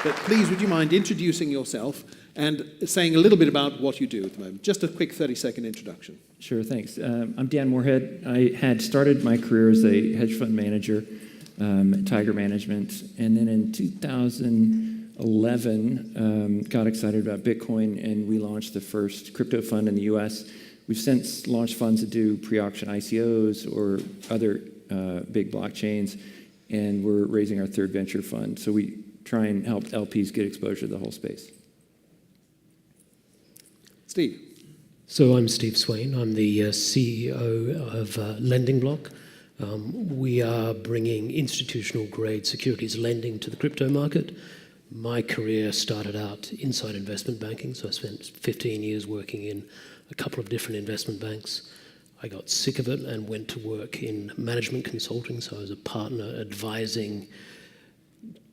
but please, would you mind introducing yourself and saying a little bit about what you do at the moment? Just a quick 30-second introduction. Sure, thanks. I'm Dan Morehead. I had started my career as a hedge fund manager at Tiger Management, and then in 2011 got excited about Bitcoin, and we launched the first crypto fund in the US. We've since launched funds that do pre-auction ICOs or other big blockchains, and we're raising our third venture fund. So we try and help LPs get exposure to the whole space. Steve. So I'm Steve Swain. I'm the CEO of Lendingblock. We are bringing institutional-grade securities lending to the crypto market. My career started out inside investment banking, so I spent 15 years working in a couple of different investment banks. I got sick of it and went to work in management consulting, so I was a partner advising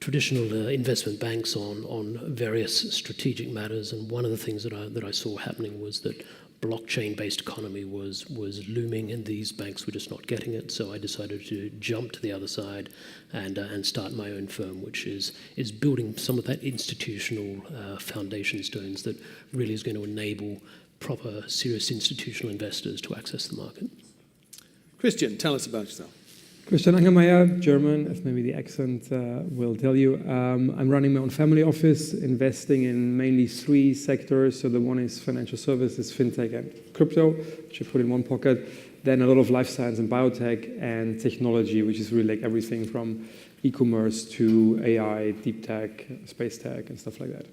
traditional investment banks on various strategic matters. And one of the things that I saw happening was that blockchain-based economy was looming, and these banks were just not getting it. So I decided to jump to the other side and start my own firm, which is building some of that institutional foundation stones that really is going to enable proper, serious institutional investors to access the market. Christian, tell us about yourself. Christian Angermayer, German, as maybe the accent will tell you. I'm running my own family office, investing in mainly 3 sectors. So the one is financial services, fintech, and crypto, which I put in one pocket. Then a lot of life science and biotech, and technology, which is really like everything from e-commerce to AI, deep tech, space tech, and stuff like that.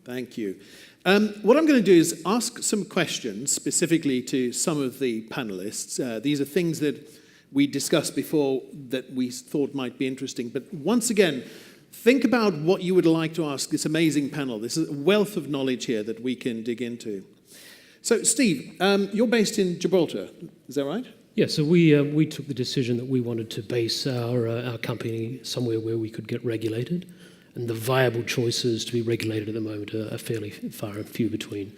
Thank you. What I'm going to do is ask some questions specifically to some of the panelists. These are things that we discussed before that we thought might be interesting. But once again, think about what you would like to ask this amazing panel. This is a wealth of knowledge here that we can dig into. So, Steve, you're based in Gibraltar, is that right? Yeah, so we took the decision that we wanted to base our company somewhere where we could get regulated. And the viable choices to be regulated at the moment are fairly far and few between.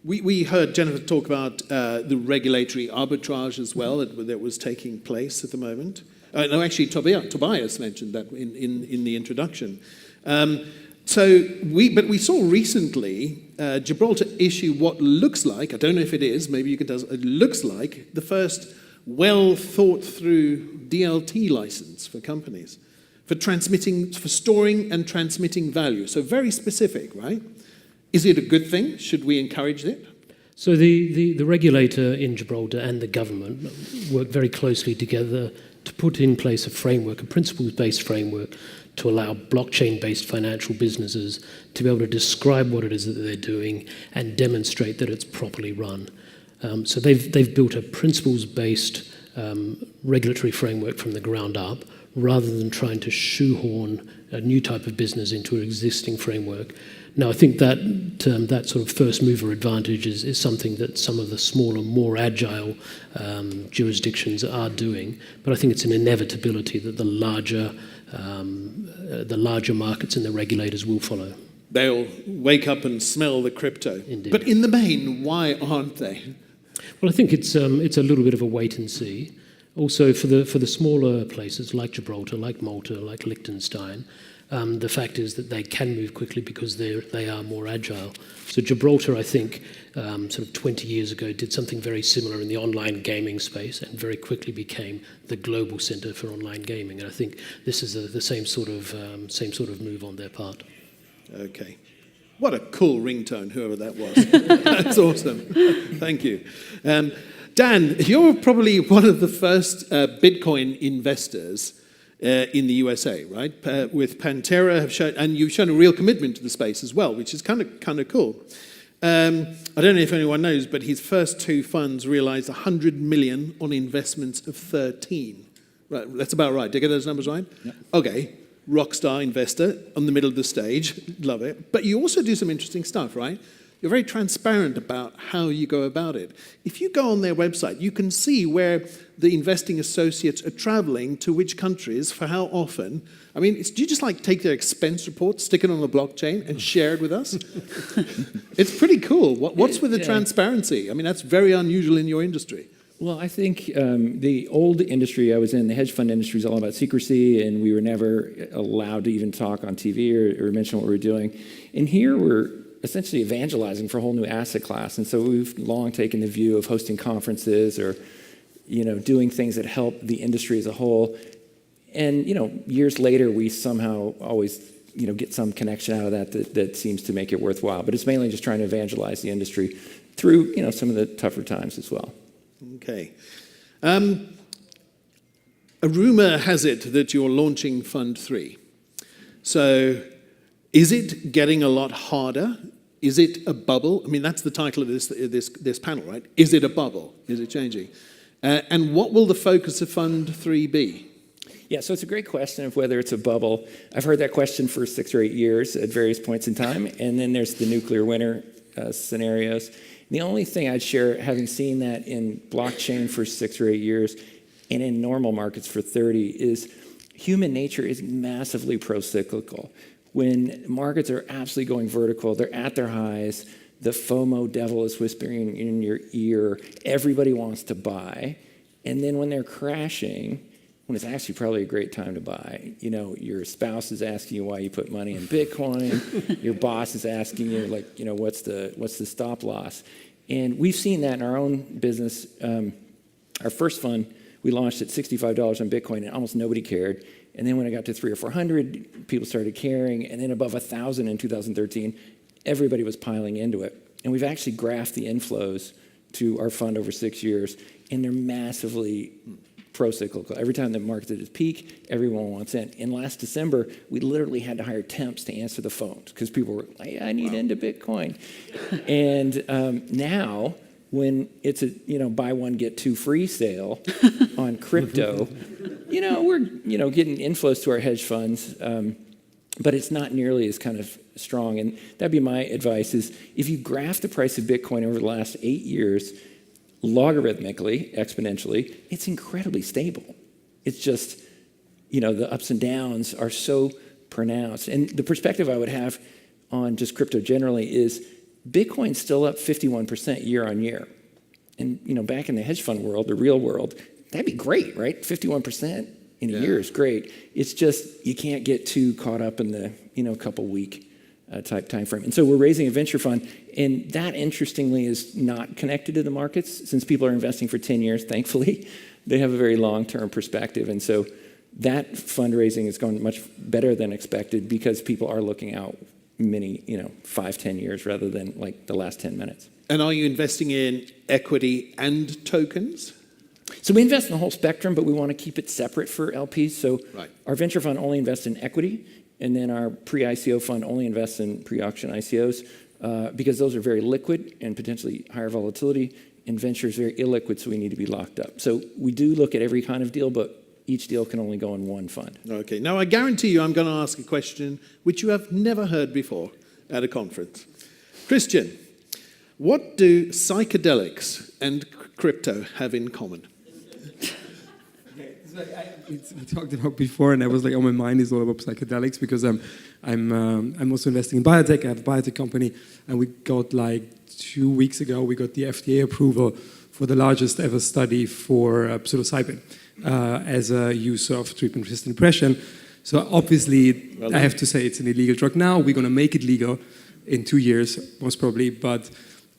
We heard Jennifer talk about the regulatory arbitrage as well that was taking place at the moment. No, actually, Tobias mentioned that in the introduction. But we saw recently Gibraltar issue what looks like, I don't know if it is, maybe you can tell us, it looks like the first well-thought-through DLT license for companies, for storing and transmitting value. So very specific, right? Is it a good thing? Should we encourage it? So the regulator in Gibraltar and the government work very closely together to put in place a framework, a principles-based framework, to allow blockchain-based financial businesses to be able to describe what it is that they're doing and demonstrate that it's properly run. So they've built a principles-based regulatory framework from the ground up, rather than trying to shoehorn a new type of business into an existing framework. Now, I think that that sort of first mover advantage is something that some of the smaller, more agile jurisdictions are doing. But I think it's an inevitability that the larger markets and the regulators will follow. They'll wake up and smell the crypto. Indeed. But in the main, why aren't they? Well, I think it's a little bit of a wait and see. Also, for the smaller places like Gibraltar, like Malta, like Liechtenstein, the fact is that they can move quickly because they are more agile. So Gibraltar, I think, sort of 20 years ago, did something very similar in the online gaming space and very quickly became the global center for online gaming. And I think this is the same sort of move on their part. Okay. What a cool ringtone, whoever that was. That's awesome. Thank you. Dan, you're probably one of the first Bitcoin investors in the USA, right? With Pantera, and you've shown a real commitment to the space as well, which is kind of cool. I don't know if anyone knows, but his first 2 funds realized 100 million on investments of 13. Right, that's about right. Did I get those numbers right? Yeah. Okay. Rockstar investor on the middle of the stage. Love it. But you also do some interesting stuff, right? You're very transparent about how you go about it. If you go on their website, you can see where the investing associates are traveling to which countries for how often. I mean, do you just like take their expense report, stick it on the blockchain, and share it with us? It's pretty cool. What's with the transparency? I mean, that's very unusual in your industry. Well, I think the old industry I was in, the hedge fund industry, is all about secrecy, and we were never allowed to even talk on TV or mention what we were doing. And here we're essentially evangelizing for a whole new asset class. And so we've long taken the view of hosting conferences or, doing things that help the industry as a whole. And, years later, we somehow always, get some connection out of that seems to make it worthwhile. But it's mainly just trying to evangelize the industry through, some of the tougher times as well. Okay. A rumor has it that you're launching Fund 3. So is it getting a lot harder? Is it a bubble? I mean, that's the title of this panel, right? Is it a bubble? Is it changing? And what will the focus of Fund 3 be? Yeah, so it's a great question of whether it's a bubble. I've heard that question for 6 or 8 years at various points in time, and then there's the nuclear winter scenarios. The only thing I'd share, having seen that in blockchain for 6 or 8 years and in normal markets for 30, is human nature is massively pro-cyclical. When markets are absolutely going vertical, they're at their highs, the FOMO devil is whispering in your ear, everybody wants to buy. And then when they're crashing, when it's actually probably a great time to buy, your spouse is asking you why you put money in Bitcoin, your boss is asking you, what's the stop loss? And we've seen that in our own business. Our first fund, we launched at $65 on Bitcoin, and almost nobody cared. And then when it got to 300 or 400, people started caring. And then above 1,000 in 2013, everybody was piling into it. And we've actually graphed the inflows to our fund over 6 years, and they're massively pro-cyclical. Every time the market's at its peak, everyone wants in. And last December, we literally had to hire temps to answer the phones because people were like, I need into Bitcoin. And now, when it's a buy one get two free sale on crypto, we're getting inflows to our hedge funds, but it's not nearly as kind of strong. And that'd be my advice: is if you graph the price of Bitcoin over the last 8 years, logarithmically, exponentially, it's incredibly stable. It's just, the ups and downs are so pronounced. And the perspective I would have on just crypto generally is Bitcoin's still up 51% year on year. And, back in the hedge fund world, the real world, that'd be great, right? 51% in a year is great. It's just you can't get too caught up in the, couple week type time frame. And so we're raising a venture fund, and that, interestingly, is not connected to the markets. Since people are investing for 10 years, thankfully, they have a very long-term perspective. And so that fundraising has gone much better than expected because people are looking out many, 5, 10 years rather than like the last 10 minutes. And are you investing in equity and tokens? So we invest in the whole spectrum, but we want to keep it separate for LPs. So Right. Our venture fund only invests in equity, and then our pre-ICO fund only invests in pre-auction ICOs because those are very liquid and potentially higher volatility, and venture is very illiquid, so we need to be locked up. So we do look at every kind of deal, but each deal can only go in one fund. Okay. Now, I guarantee you I'm going to ask a question which you have never heard before at a conference. Christian, what do psychedelics and crypto have in common? We talked about before, and I was like, my mind is all about psychedelics because I'm also investing in biotech. I have a biotech company, and we got 2 weeks ago, we got the FDA approval for the largest ever study for psilocybin as a use of treatment-resistant depression. So obviously, I have to say it's an illegal drug now. We're going to make it legal in 2 years, most probably. But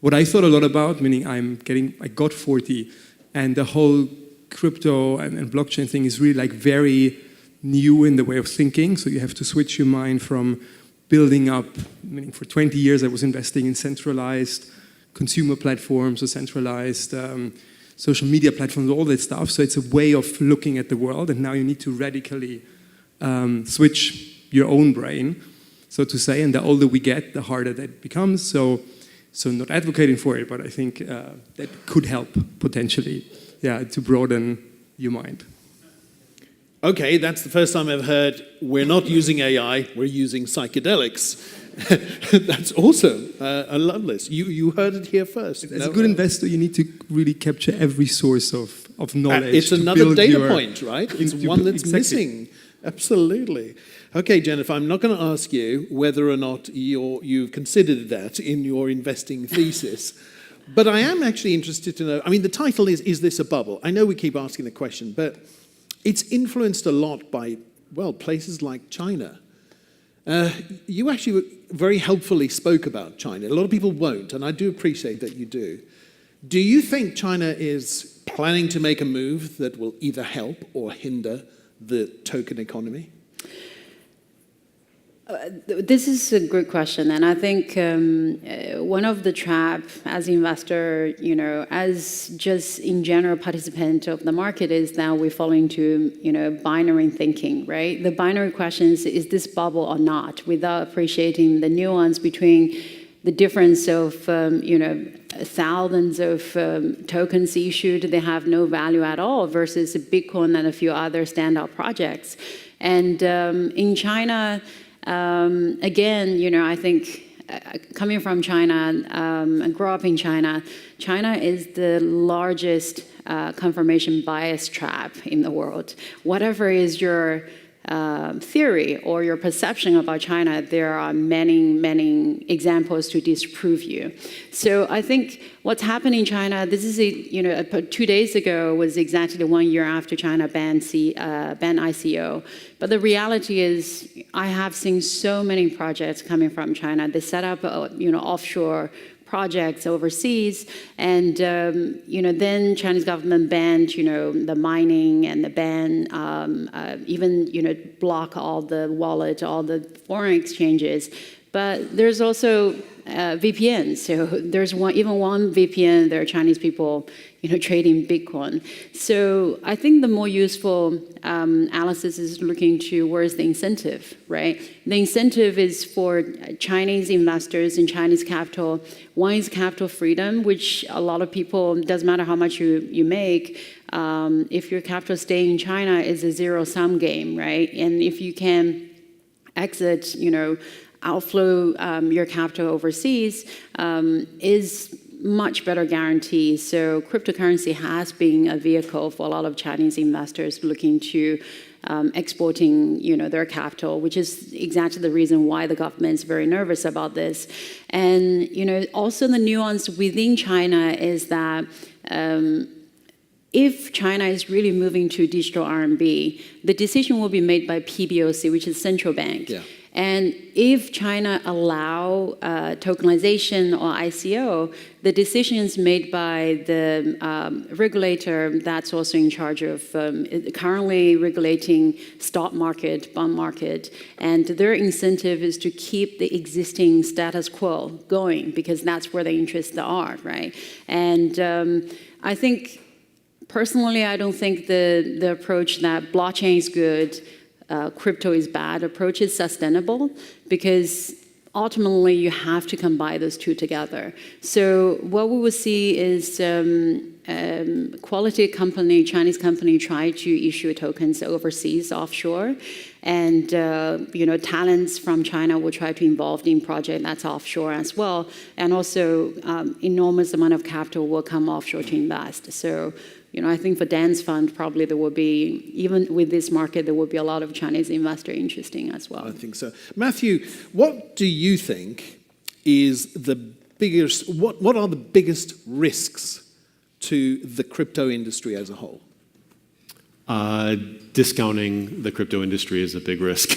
what I thought a lot about, meaning I got 40, and the whole crypto and blockchain thing is really very new in the way of thinking. So you have to switch your mind from building up, meaning for 20 years I was investing in centralized consumer platforms or centralized social media platforms, all that stuff. So it's a way of looking at the world, and now you need to radically switch your own brain, so to say, and the older we get, the harder that becomes. So not advocating for it, but I think that could help potentially, to broaden your mind. Okay, that's the first time I've heard we're not using AI, we're using psychedelics. That's awesome. I love this. You heard it here first. As a good investor, you need to really capture every source of knowledge. It's another data point, right? It's one that's missing. Absolutely. Okay, Jennifer, I'm not going to ask you whether or not you've considered that in your investing thesis. But I am actually interested to know, I mean, the title is this a bubble? I know we keep asking the question, but it's influenced a lot by, well, places like China. You actually very helpfully spoke about China. A lot of people won't, and I do appreciate that you do. Do you think China is planning to make a move that will either help or hinder the token economy? This is a good question, and I think one of the trap as investor, as just in general participant of the market is that we fall into, binary thinking, right? The binary question is this bubble or not, without appreciating the nuance between the difference of, thousands of tokens issued, they have no value at all, versus Bitcoin and a few other standout projects. And in China, again, I think coming from China and grew up in China, China is the largest confirmation bias trap in the world. Whatever is your theory or your perception about China, there are many, many examples to disprove you. So I think what's happened in China, this is 2 days ago was exactly 1 year after China banned ICO. But the reality is, I have seen so many projects coming from China. They set up, offshore projects overseas, and then Chinese government banned the mining and the ban even block all the wallet, all the foreign exchanges. But there's also VPN. So there's one VPN. There are Chinese people trading Bitcoin. So I think the more useful analysis is looking to where's the incentive, right? The incentive is for Chinese investors in Chinese capital. One is capital freedom, which a lot of people, doesn't matter how much you make, if your capital stay in China, is a zero-sum game, right? And if you can exit, outflow your capital overseas, is much better guarantee. So cryptocurrency has been a vehicle for a lot of Chinese investors looking to exporting, their capital, which is exactly the reason why the government is very nervous about this. And, also the nuance within China is that if China is really moving to digital RMB, the decision will be made by PBOC, which is central bank. Yeah. And if China allow tokenization or ICO, the decision is made by the regulator that's also in charge of currently regulating stock market, bond market, and their incentive is to keep the existing status quo going because that's where the interests are, right? And I think, personally, I don't think the approach that blockchain is good, crypto is bad approach is sustainable, because ultimately you have to combine those two together. So what we will see is quality company, Chinese company, try to issue tokens overseas, offshore, and talents from China will try to involve in project that's offshore as well, and also enormous amount of capital will come offshore to invest. So I think for Dan's fund, probably there will be, even with this market, there will be a lot of Chinese investor interesting as well. I think so. Matthew, what do you think is the biggest, what are the biggest risks to the crypto industry as a whole? Discounting the crypto industry is a big risk.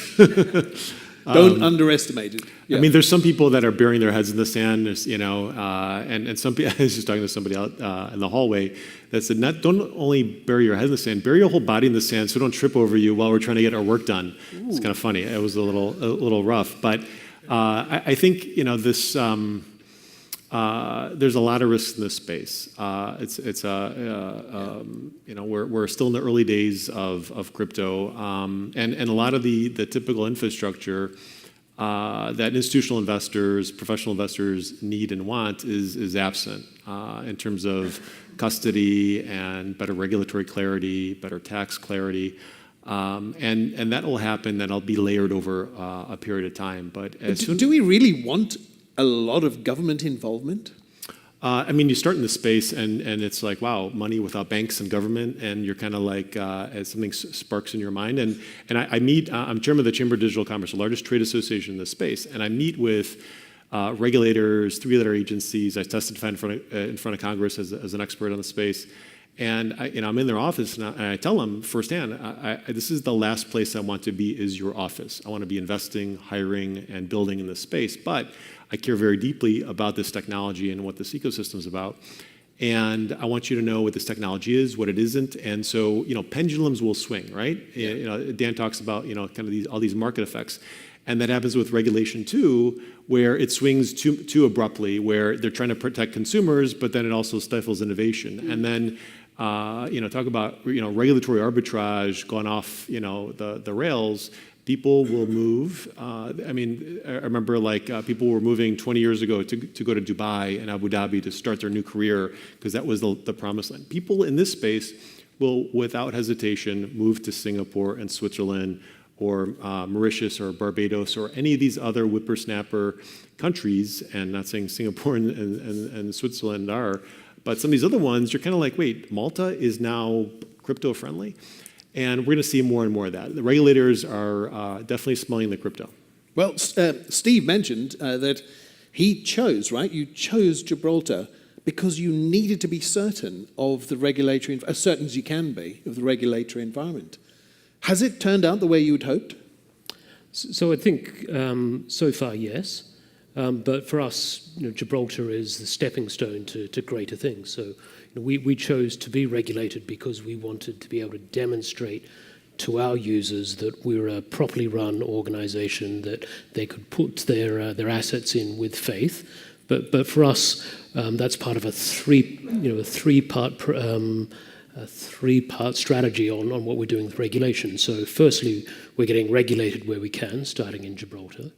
Don't underestimate it. Yeah. I mean, there's some people that are burying their heads in the sand, and some people, I was just talking to somebody out in the hallway that said, don't only bury your head in the sand, bury your whole body in the sand so don't trip over you while we're trying to get our work done. Ooh. It's kind of funny. It was a little rough. But I think, this, there's a lot of risks in this space. We're still in the early days of crypto, and a lot of the typical infrastructure that institutional investors, professional investors need and want is absent in terms of custody and better regulatory clarity, better tax clarity. And that will happen, and it'll be layered over a period of time. But do we really want a lot of government involvement? I mean, you start in the space, and it's like, wow, money without banks and government, and you're kind of like, as something sparks in your mind. And I'm chairman of the Chamber of Digital Commerce, the largest trade association in this space, and I meet with regulators, three-letter agencies. I testified in front of Congress as an expert on the space. And I'm in their office, and I tell them firsthand, this is the last place I want to be is your office. I want to be investing, hiring, and building in this space. But I care very deeply about this technology and what this ecosystem is about. And I want you to know what this technology is, what it isn't. And so, pendulums will swing, right? Yeah. Dan talks about, kind of all these market effects. And that happens with regulation too, where it swings too abruptly, where they're trying to protect consumers, but then it also stifles innovation. And then, talk about, regulatory arbitrage going off, the rails. People will move. I remember people were moving 20 years ago to go to Dubai and Abu Dhabi to start their new career because that was the promised land. People in this space will, without hesitation, move to Singapore and Switzerland or Mauritius or Barbados or any of these other whippersnapper countries, and not saying Singapore and Switzerland are, but some of these other ones, you're kind of like, wait, Malta is now crypto friendly? And we're going to see more and more of that. The regulators are definitely smelling the crypto. Well, Steve mentioned that he chose, right? You chose Gibraltar because you needed to be certain of the regulatory, as certain as you can be, of the regulatory environment. Has it turned out the way you had hoped? So I think so far, yes. But for us, Gibraltar is the stepping stone to greater things. So we chose to be regulated because we wanted to be able to demonstrate to our users that we're a properly run organization, that they could put their assets in with faith. But for us, that's part of a three-part strategy on what we're doing with regulation. So firstly, we're getting regulated where we can, starting in Gibraltar.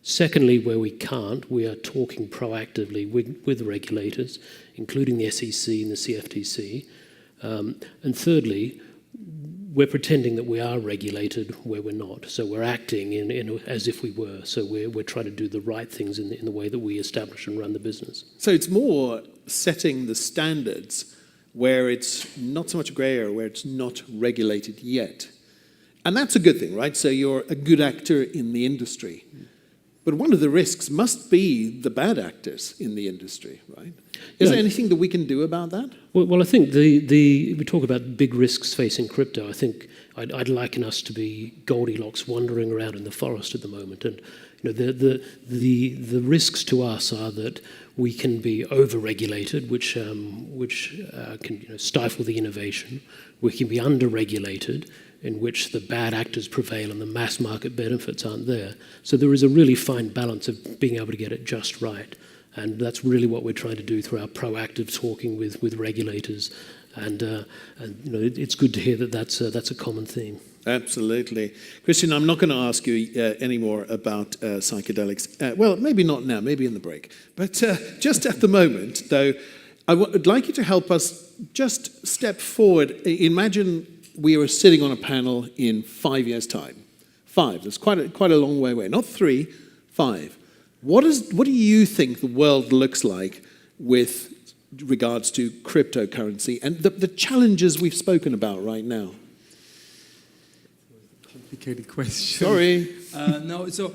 Secondly, where we can't, we are talking proactively with regulators, including the SEC and the CFTC. And thirdly, we're pretending that we are regulated where we're not. So we're acting in as if we were. So we're trying to do the right things in the way that we establish and run the business. So it's more setting the standards where it's not so much a grey area, where it's not regulated yet. And that's a good thing, right? So you're a good actor in the industry. But one of the risks must be the bad actors in the industry, right? Is there anything that we can do about that? Well, I think we talk about big risks facing crypto. I think I'd liken us to be Goldilocks wandering around in the forest at the moment. And the risks to us are that we can be over-regulated, which can stifle the innovation. We can be under-regulated, in which the bad actors prevail and the mass market benefits aren't there. So there is a really fine balance of being able to get it just right. And that's really what we're trying to do through our proactive talking with regulators. And it's good to hear that that's a common theme. Absolutely. Christian, I'm not going to ask you any more about psychedelics. Well, maybe not now, maybe in the break. But just at the moment, though, I would like you to help us just step forward. Imagine we were sitting on a panel in 5 years' time. 5, that's quite a long way away. Not 3, 5. What do you think the world looks like with regards to cryptocurrency and the challenges we've spoken about right now? Complicated question. Sorry. No, so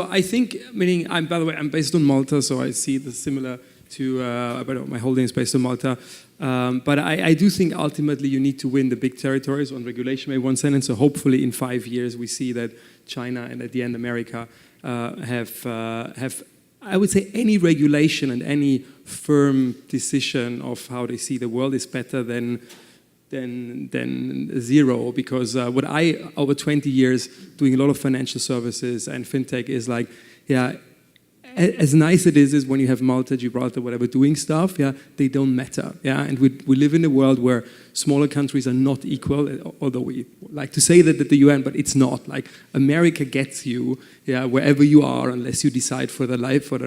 I think, by the way, I'm based on Malta, so I see the similar to, my holding is based on Malta. But I do think ultimately you need to win the big territories on regulation, maybe one sentence. So hopefully in 5 years we see that China and at the end America have I would say any regulation and any firm decision of how they see the world is better than zero, because what I, over 20 years doing a lot of financial services and fintech, is like, as nice it is when you have Malta, Gibraltar, whatever, doing stuff, they don't matter. And we live in a world where smaller countries are not equal, although we like to say that at the UN, but it's not. Like, America gets you, wherever you are, unless you decide for the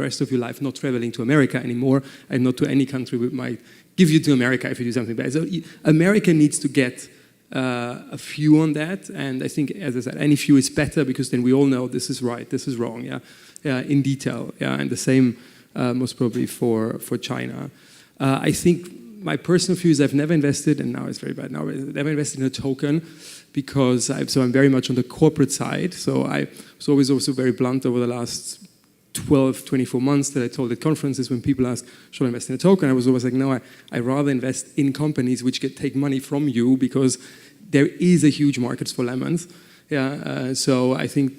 rest of your life, not traveling to America anymore, and not to any country we might give you to America if you do something bad. So America needs to get a view on that, and I think, as I said, any view is better, because then we all know this is right, this is wrong, in detail, and the same most probably for China. I think my personal view is I've never invested, and now it's very bad now, I've never invested in a token, because I'm very much on the corporate side, so I was always also very blunt over the last 12, 24 months that I told at conferences when people ask, should I invest in a token? I was always like, no, I rather invest in companies which take money from you because there is a huge market for lemons. Yeah, so I think,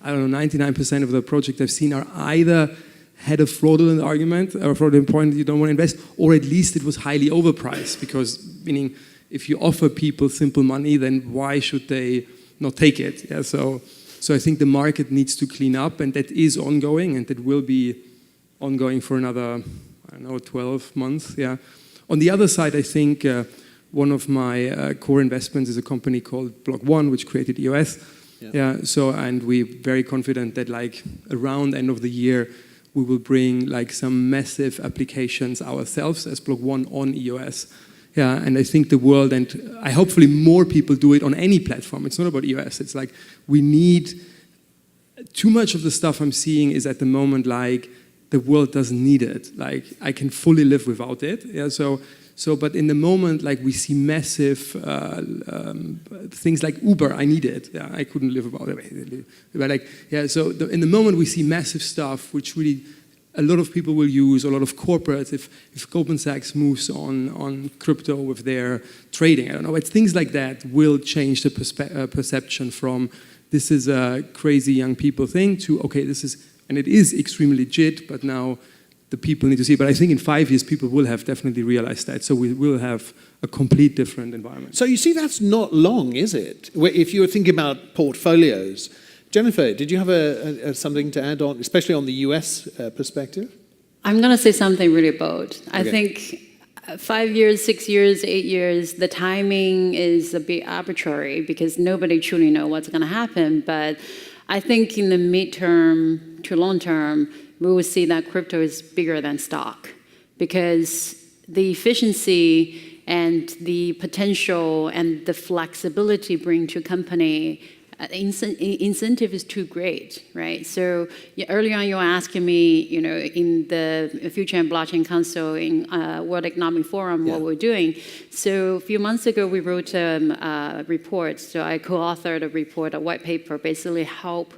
I don't know, 99% of the projects I've seen are either had a fraudulent argument or a fraudulent point that you don't want to invest, or at least it was highly overpriced because, meaning, if you offer people simple money, then why should they not take it? Yeah, so I think the market needs to clean up, and that is ongoing, and that will be ongoing for another, 12 months. Yeah. On the other side, I think one of my core investments is a company called Bloq, which created EOS. Yeah. So, and we're very confident that like around end of the year, we will bring like some massive applications ourselves as Bloq on EOS. Yeah, and I think the world, and I hopefully more people do it on any platform. It's not about EOS. It's like we need, too much of the stuff I'm seeing is at the moment like the world doesn't need it. Like I can fully live without it. Yeah, so but in the moment, like we see massive things like Uber, I need it. Yeah, I couldn't live without it. But like, yeah, so in the moment we see massive stuff which really a lot of people will use, a lot of corporates, if Goldman Sachs moves on crypto with their trading, I don't know, it's things like that will change the perception from this is a crazy young people thing to, okay, this is, and it is extremely legit, but now the people need to see it. But I think in 5 years, people will have definitely realized that. So we will have a complete different environment. So you see, that's not long, is it? If you were thinking about portfolios, Jennifer, did you have something to add on, especially on the US perspective? I'm going to say something really bold. I think 5 years, 6 years, 8 years, the timing is a bit arbitrary because nobody truly knows what's going to happen. But I think in the midterm to long term, we will see that crypto is bigger than stock because the efficiency and the potential and the flexibility bring to company, incentive is too great, right? So earlier on you were asking me, in the Future and Blockchain Council in World Economic Forum, what we're doing. So a few months ago, we wrote a report. So I co-authored a report, a white paper, basically help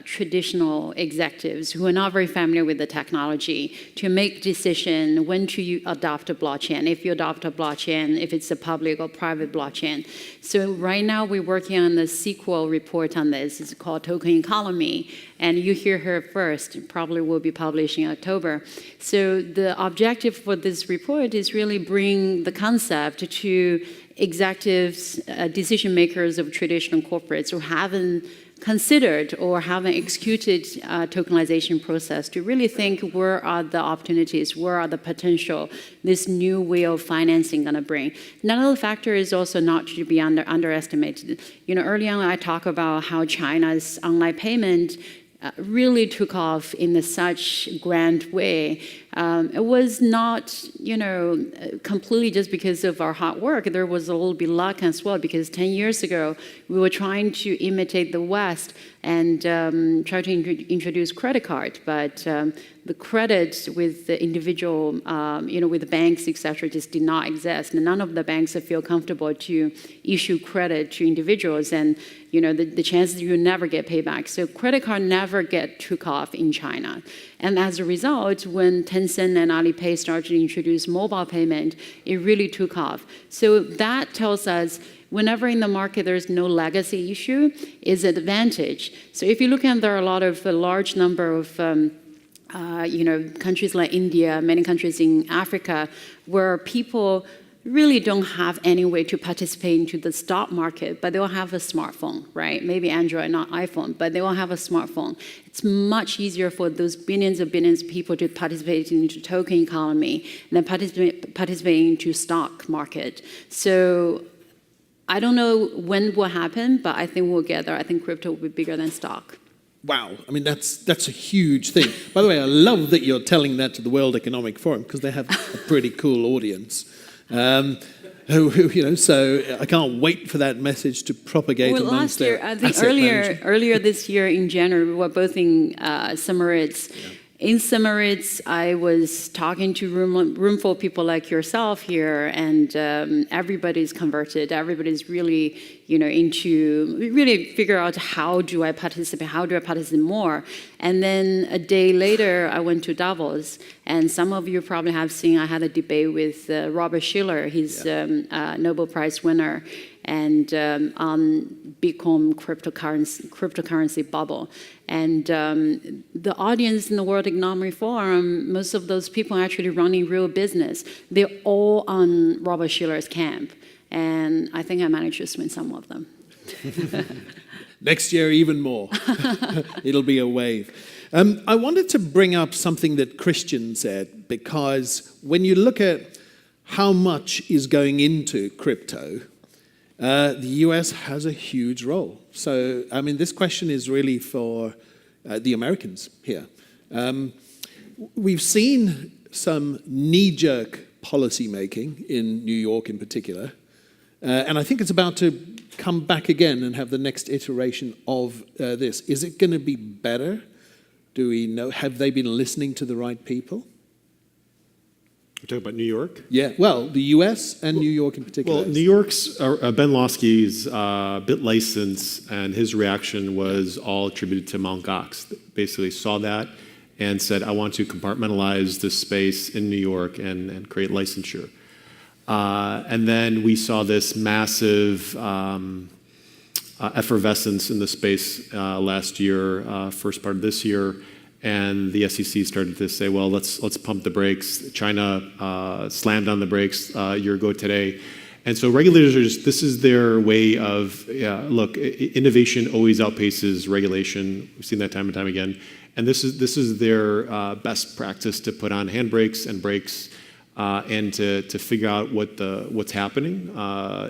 traditional executives who are not very familiar with the technology to make decision when to adopt a blockchain, if you adopt a blockchain, if it's a public or private blockchain. So right now we're working on the sequel report on this. It's called Token Economy, and you hear her first. It probably will be published in October. So the objective for this report is really bring the concept to executives, decision makers of traditional corporates who haven't considered or haven't executed tokenization process to really think where are the opportunities, where are the potential this new way of financing going to bring. Another factor is also not to be underestimated. Early on I talked about how China's online payment really took off in such grand way. It was not, completely just because of our hard work. There was a little bit luck as well, because 10 years ago, we were trying to imitate the West and try to introduce credit card, but the credit with the individual, with the banks, etc., just did not exist. And none of the banks feel comfortable to issue credit to individuals, and the chances you never get payback. So credit card never took off in China. And as a result, when Tencent and Alipay started to introduce mobile payment, it really took off. So that tells us whenever in the market there's no legacy issue, is an advantage. So if you look at, there are a large number of countries like India, many countries in Africa, where people really don't have any way to participate into the stock market, but they will have a smartphone, right? Maybe Android, not iPhone, but they will have a smartphone. It's much easier for those billions of people to participate into token economy than participating into stock market. So I don't know when it will happen, but I think we'll get there. I think crypto will be bigger than stock. Wow, I mean, that's a huge thing. By the way, I love that you're telling that to the World Economic Forum, because they have a pretty cool audience. So I can't wait for that message to propagate amongst their asset managers. Earlier this year in January, we were both in Emirates, In Emirates, I was talking to room full of people like yourself here, and everybody's converted. Everybody's really, into really figure out how do I participate more. And then a day later, I went to Davos, and some of you probably have seen I had a debate with Robert Shiller. He's a Nobel Prize winner, and on Bitcoin cryptocurrency bubble. And the audience in the World Economic Forum, most of those people are actually running real business. They're all on Robert Shiller's camp. And I think I managed to swing some of them. Next year, even more. It'll be a wave. I wanted to bring up something that Christian said, because when you look at how much is going into crypto, the US has a huge role. So, this question is really for the Americans here. We've seen some knee-jerk policy making in New York in particular, and I think it's about to come back again and have the next iteration of this. Is it going to be better? Do we know? Have they been listening to the right people? You're talking about New York? Yeah, well, the US and New York in particular. Well, New York's, Ben Lawsky's bit license and his reaction was all attributed to Mt. Gox. Basically saw that and said, I want to compartmentalize this space in New York and create licensure. And then we saw this massive effervescence in the space last year, first part of this year. And the SEC started to say, well, let's pump the brakes. China slammed on the brakes a year ago today. And so regulators are this is their way of, look, innovation always outpaces regulation. We've seen that time and time again. And this is their best practice to put on handbrakes and brakes and to figure out what's happening.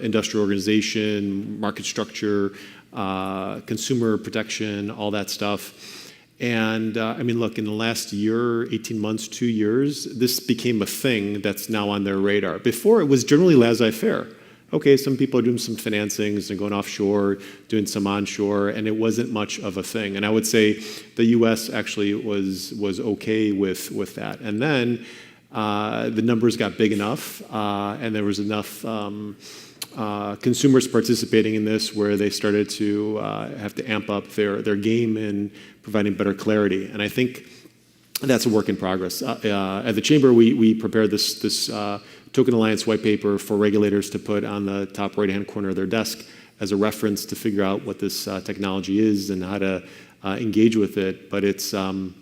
Industrial organization, market structure, consumer protection, all that stuff. And look, in the last year, 18 months, 2 years, this became a thing that's now on their radar. Before, it was generally laissez-faire. Okay, some people are doing some financings and going offshore, doing some onshore, and it wasn't much of a thing. And I would say the U.S. actually was okay with that. And then the numbers got big enough, and there was enough consumers participating in this where they started to have to amp up their game in providing better clarity. And I think that's a work in progress. At the Chamber, we prepared this Token Alliance white paper for regulators to put on the top right-hand corner of their desk as a reference to figure out what this technology is and how to engage with it. But it's, to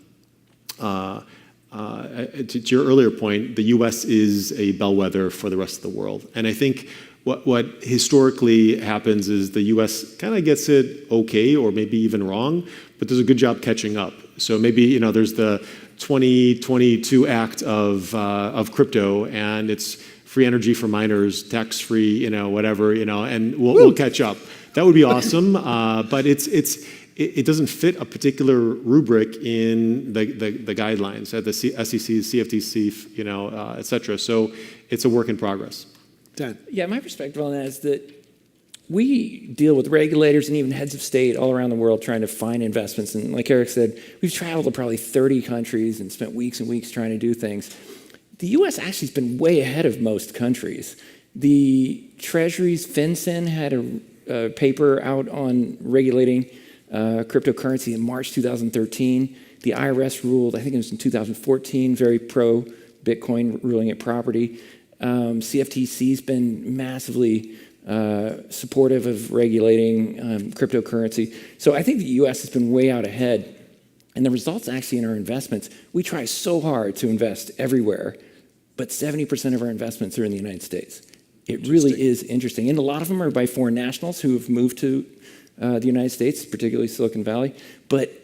your earlier point, the U.S. is a bellwether for the rest of the world. And I think what historically happens is the U.S. kind of gets it okay or maybe even wrong, but does a good job catching up. So maybe there's the 2022 Act of crypto, and it's free energy for miners, tax-free, whatever, and we'll catch up. That would be awesome, but it doesn't fit a particular rubric in the guidelines at the SEC, CFTC, et cetera. So it's a work in progress. Dan. Yeah, my perspective on that is that we deal with regulators and even heads of state all around the world trying to find investments. And like Eric said, we've traveled to probably 30 countries and spent weeks and weeks trying to do things. The U.S. actually has been way ahead of most countries. The Treasury's FinCEN had a paper out on regulating cryptocurrency in March 2013. The IRS ruled, I think it was in 2014, very pro-Bitcoin, ruling it property. CFTC's been massively supportive of regulating cryptocurrency. So I think the U.S. has been way out ahead. And the results actually in our investments, we try so hard to invest everywhere, but 70% of our investments are in the United States. It really is interesting. And a lot of them are by foreign nationals who have moved to the United States, particularly Silicon Valley. But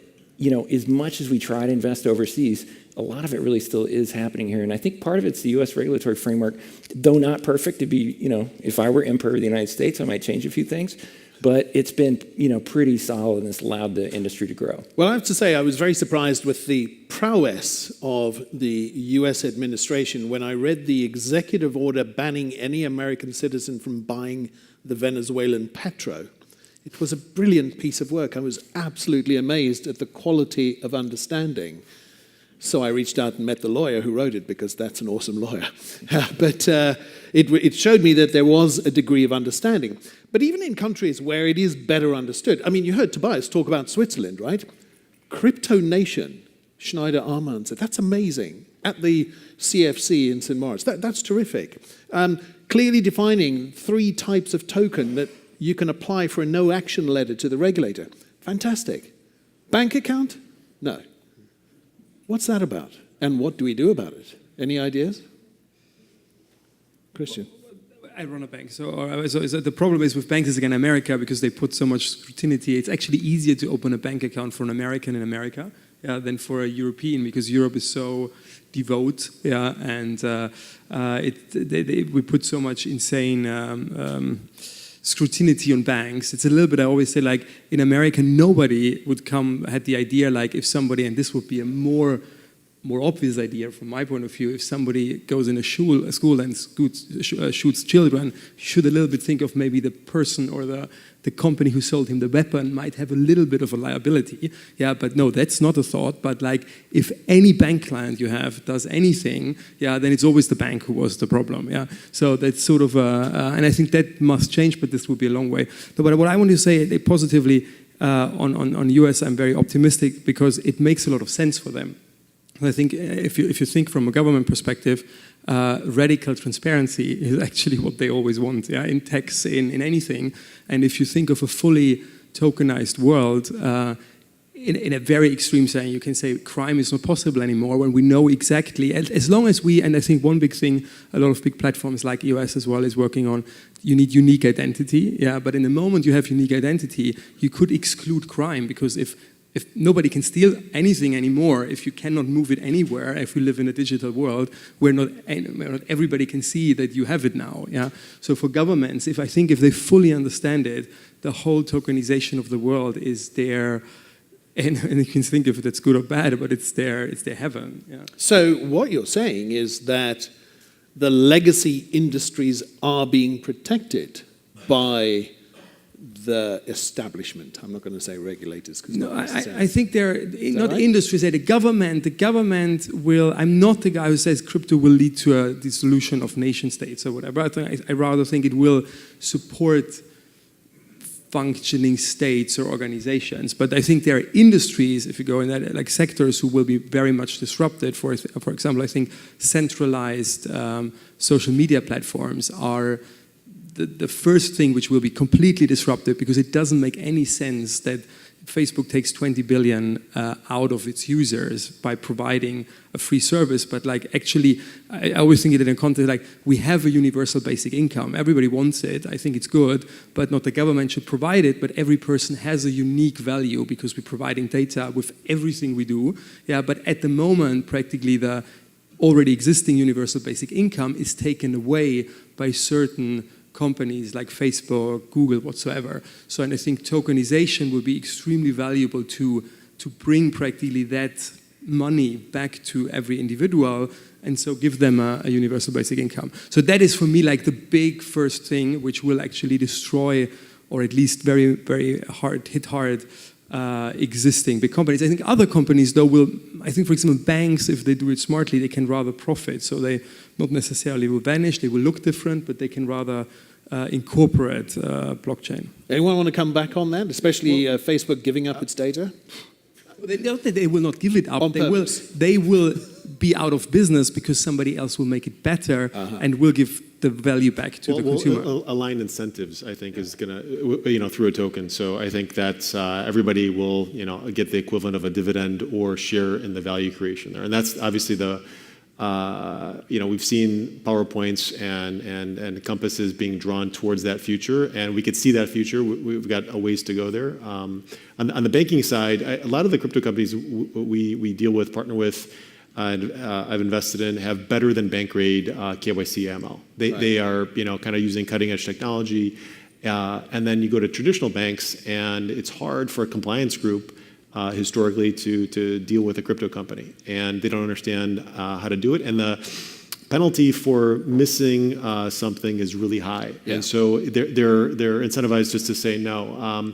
as much as we try to invest overseas, a lot of it really still is happening here. And I think part of it's the U.S. regulatory framework, though not perfect to be, if I were emperor of the United States, I might change a few things. But it's been, pretty solid, and it's allowed the industry to grow. Well, I have to say, I was very surprised with the prowess of the U.S. administration when I read the executive order banning any American citizen from buying the Venezuelan petro. It was a brilliant piece of work. I was absolutely amazed at the quality of understanding. So I reached out and met the lawyer who wrote it, because that's an awesome lawyer. But it showed me that there was a degree of understanding. But even in countries where it is better understood, I mean, you heard Tobias talk about Switzerland, right? Crypto Nation, Schneider Arman said, that's amazing. At the CFC in St. Moritz, that's terrific. Clearly defining 3 types of token that you can apply for a no action letter to the regulator. Fantastic. Bank account? No. What's that about? And what do we do about it? Any ideas? Christian? I run a bank, so the problem is with banks is again America, because they put so much scrutiny. It's actually easier to open a bank account for an American in America than for a European, because Europe is so devout, and we put so much insane scrutiny on banks. It's a little bit, I always say, like in America, nobody would had the idea, like if somebody, and this would be a more obvious idea from my point of view, if somebody goes in a school and shoots children, you should a little bit think of maybe the person or the company who sold him the weapon might have a little bit of a liability. But no, that's not a thought. But like if any bank client you have does anything, then it's always the bank who was the problem. So that's sort of, and I think that must change, but this will be a long way. But what I want to say positively on US, I'm very optimistic, because it makes a lot of sense for them. I think if you think from a government perspective, radical transparency is actually what they always want, in tax, in anything. And if you think of a fully tokenized world, in a very extreme saying, you can say crime is not possible anymore when we know exactly, as long as and I think one big thing a lot of big platforms like EOS as well is working on, you need unique identity. But in the moment you have unique identity, you could exclude crime, because if nobody can steal anything anymore, if you cannot move it anywhere, if we live in a digital world where not everybody can see that you have it now. So for governments, if they fully understand it, the whole tokenization of the world is there, and you can think if that's good or bad, but it's their heaven. So what you're saying is that the legacy industries are being protected by the establishment. I'm not going to say regulators, because no, I think they're not right? Industries. The government will. I'm not the guy who says crypto will lead to a dissolution of nation states or whatever. I rather think it will support functioning states or organizations. But I think there are industries, if you go in that, like sectors, who will be very much disrupted. For example, I think centralized social media platforms are the first thing which will be completely disrupted, because it doesn't make any sense that Facebook takes 20 billion out of its users by providing a free service. But like actually, I always think it in a context like we have a universal basic income. Everybody wants it. I think it's good, but not the government should provide it. But every person has a unique value because we're providing data with everything we do. But at the moment, practically the already existing universal basic income is taken away by certain companies like Facebook, Google, whatsoever. So, and I think tokenization will be extremely valuable to bring practically that money back to every individual, and so give them a universal basic income. So that is for me like the big first thing which will actually destroy, or at least very, very hit hard existing big companies. I think other companies though will, I think for example banks, if they do it smartly, they can rather profit. So they not necessarily will vanish, they will look different, but they can rather incorporate blockchain. Anyone want to come back on that, especially Facebook giving up its data? They will not give it up. They will be out of business because somebody else will make it better and will give the value back to the consumer. Aligned incentives, I think, is going to, through a token. So I think that everybody will, get the equivalent of a dividend or share in the value creation there. And that's obviously we've seen PowerPoints and compasses being drawn towards that future, and we could see that future. We've got a ways to go there. On the banking side, a lot of the crypto companies we deal with, partner with, I've invested in, have better than bank grade KYC AML. They are kind of using cutting edge technology, and then you go to traditional banks, and it's hard for a compliance group historically to deal with a crypto company, and they don't understand how to do it, and the penalty for missing something is really high, and so they're incentivized just to say no.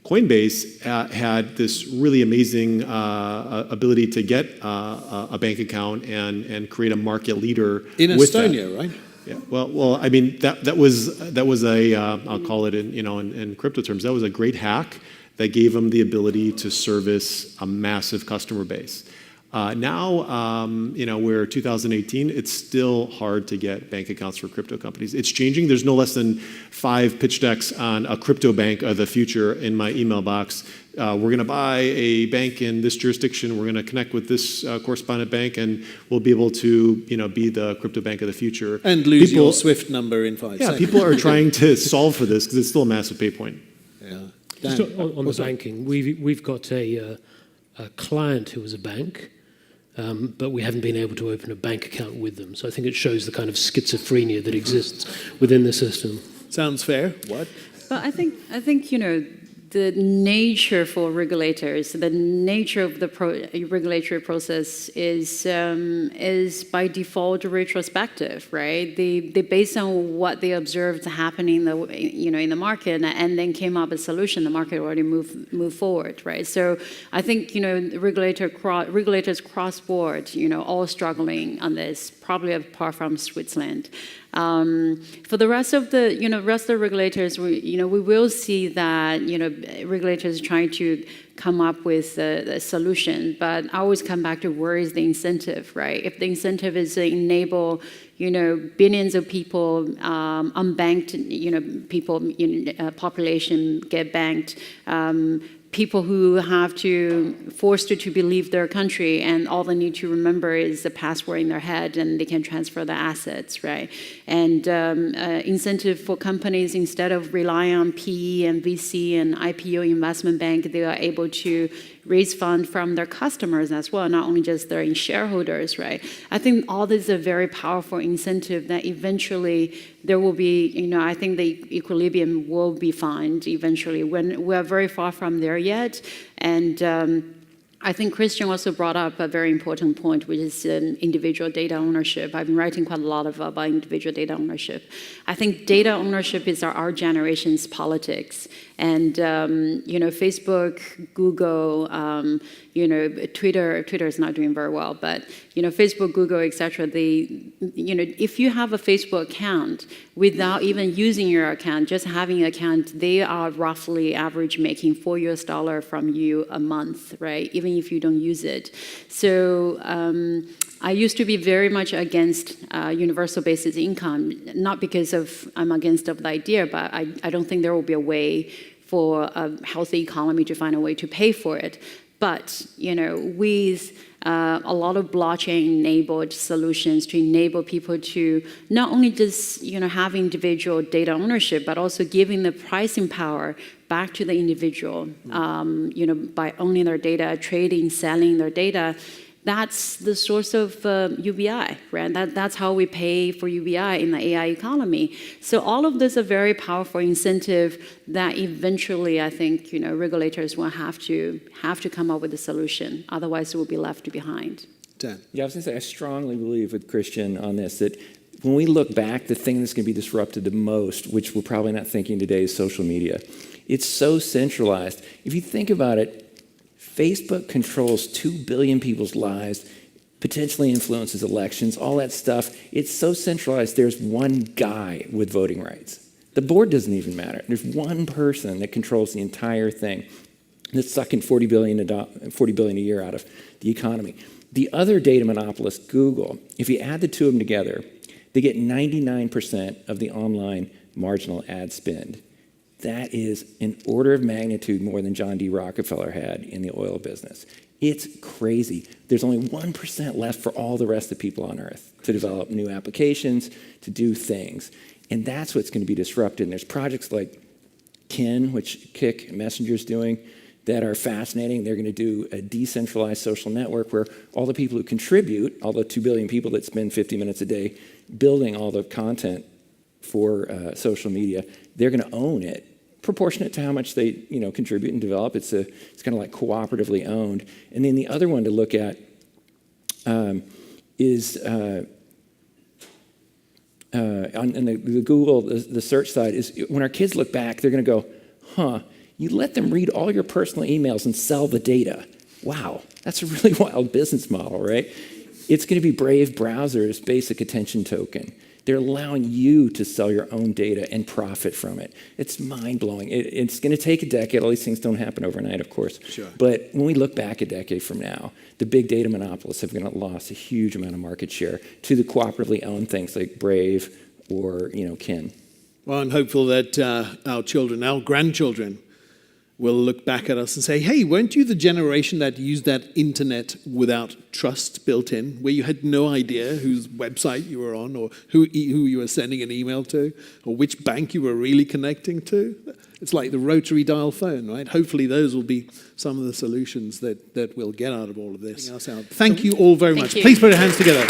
Coinbase had this really amazing ability to get a bank account and create a market leader In with Estonia, that. right? Yeah. Well, I mean that was a I'll call it in crypto terms, that was a great hack that gave them the ability to service a massive customer base. Now, we're 2018, it's still hard to get bank accounts for crypto companies. It's changing. There's no less than 5 pitch decks on a crypto bank of the future in my email box. We're going to buy a bank in this jurisdiction. We're going to connect with this correspondent bank, and we'll be able to, be the crypto bank of the future. And lose your SWIFT number in 5 seconds. People are trying to solve for this because it's still a massive pain point. Yeah. Just on the banking, we've got a client who was a bank, but we haven't been able to open a bank account with them. So I think it shows the kind of schizophrenia that exists within the system. Sounds fair. What? But I think the nature for regulators, the nature of the regulatory process is by default retrospective, right? They based on what they observed happening in the market, and then came up with a solution. The market already moved forward, right? So I think regulators cross board, all struggling on this, probably apart from Switzerland. For the rest of the regulators, we will see that regulators trying to come up with a solution, but I always come back to where is the incentive, right? If the incentive is to enable billions of people, unbanked people, population get banked. People who have to forced to believe their country, and all they need to remember is the password in their head, and they can transfer the assets, right? And incentive for companies, instead of relying on PE and VC and IPO investment bank, they are able to raise funds from their customers as well, not only just their shareholders, right? I think all this is a very powerful incentive that eventually there will be, I think the equilibrium will be found eventually. When we are very far from there yet, and I think Christian also brought up a very important point, which is individual data ownership. I've been writing quite a lot about individual data ownership. I think data ownership is our generation's politics. And, Facebook, Google, Twitter is not doing very well, but, Facebook, Google, et cetera, if you have a Facebook account without even using your account, just having an account, they are roughly average making $4 from you a month, right? Even if you don't use it. So, I used to be very much against universal basic income, not because I'm against the idea, but I don't think there will be a way for a healthy economy to find a way to pay for it. But, with a lot of blockchain-enabled solutions to enable people to not only just, have individual data ownership, but also giving the pricing power back to the individual, by owning their data, trading, selling their data. That's the source of UBI, right? That's how we pay for UBI in the AI economy. So all of this is a very powerful incentive that eventually, I think, regulators will have to come up with a solution. Otherwise, we'll be left behind. Dan. Yeah, I was going to say, I strongly believe with Christian on this, that when we look back, the thing that's going to be disrupted the most, which we're probably not thinking today, is social media. It's so centralized. If you think about it, Facebook controls 2 billion people's lives, potentially influences elections, all that stuff. It's so centralized, there's one guy with voting rights. The board doesn't even matter. There's one person that controls the entire thing that's sucking $40 billion a year out of the economy. The other data monopolist, Google, if you add the two of them together, they get 99% of the online marginal ad spend. That is an order of magnitude more than John D. Rockefeller had in the oil business. It's crazy. There's only 1% left for all the rest of the people on Earth to develop new applications, to do things. And that's what's going to be disrupted. And there's projects like Kin, which Kik Messenger's doing, that are fascinating. They're going to do a decentralized social network where all the people who contribute, all the 2 billion people that spend 50 minutes a day building all the content for social media, they're going to own it, proportionate to how much they contribute and develop. It's kind of like cooperatively owned. And then the other one to look at is on the Google, the search side, is when our kids look back, they're going to go, You let them read all your personal emails and sell the data. Wow, that's a really wild business model, right? It's going to be Brave Browser's basic attention token. They're allowing you to sell your own data and profit from it. It's mind-blowing. It's going to take a decade. All these things don't happen overnight, of course. Sure. But when we look back a decade from now, the big data monopolists have lost a huge amount of market share to the cooperatively owned things like Brave or Kin. Well, I'm hopeful that our children, our grandchildren, will look back at us and say, hey, weren't you the generation that used that internet without trust built in, where you had no idea whose website you were on or who you were sending an email to or which bank you were really connecting to? It's like the rotary dial phone, right? Hopefully those will be some of the solutions that we'll get out of all of this. Thank you all very much. You. Please put your hands together.